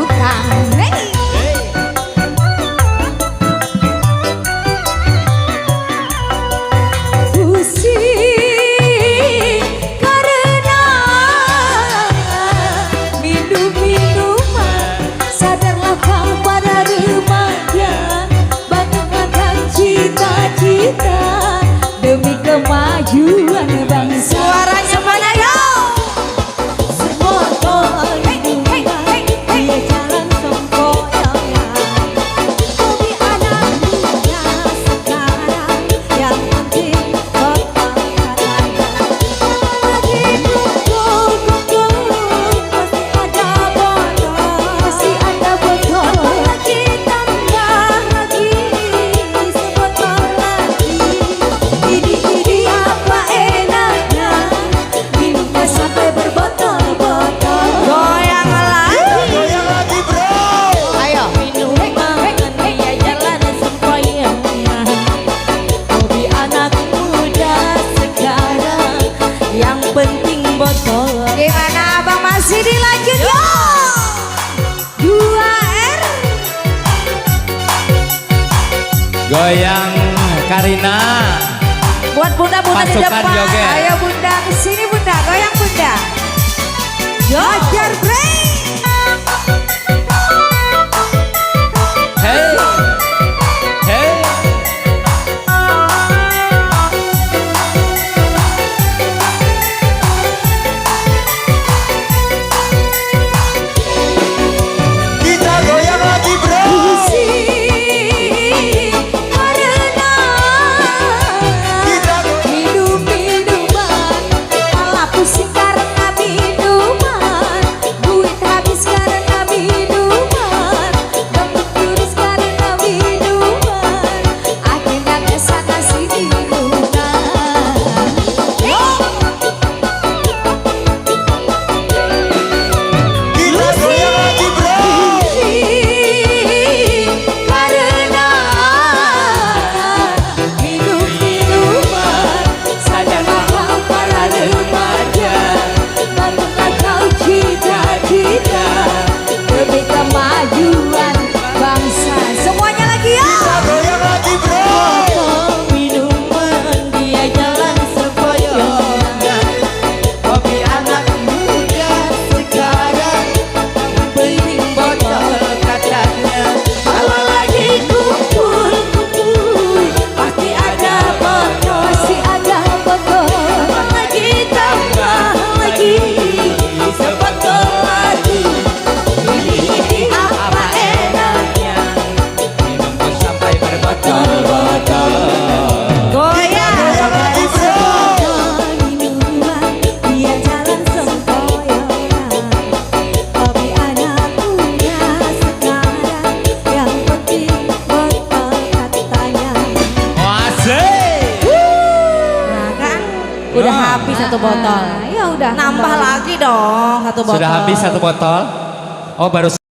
tukang. Hey. Pusing karena minum-minuman. Sadarlah kau para remaja, banggakan cita-cita demi kemajuan bangsa. Suaranya mana yo? Gimana abang masih dilanjut yo? 2R Goyang Karina. buat bunda-bunda di Pasukan depan. joget. Ayo bunda kesini bunda, goyang bunda. Jojar break. Hey, hey. Kita goyang lagi bro. Minum-minuman, malah pusing karena minuman. Duit habis karena minuman, gabut terus karena minuman. Akhirnya kesana sini minuman. Kita goyang lagi bro. Karena minum-minuman, sadarlah kau para remaja, bangunlah kau cita-cita demi kemajuan bangsa. Semuanya lagi ya. Goyang lagi bro. Minuman dia jalan sempoyongan, kopi anak muda sekarang penting botol katanya. Kalau lagi kumpul-kumpul pasti ada botol, lagi tambah lagi sebotol lagi. Ini apa enaknya Minum sampai berbotol-botol. goyang lagi bro. minuman dia jalan sempoyongan, kopi anak muda sekarang yang penting botol katanya. Asik. Nah kan udah habis satu botol, ya udah nambah lagi dong satu botol. Sudah habis satu botol. Oh baru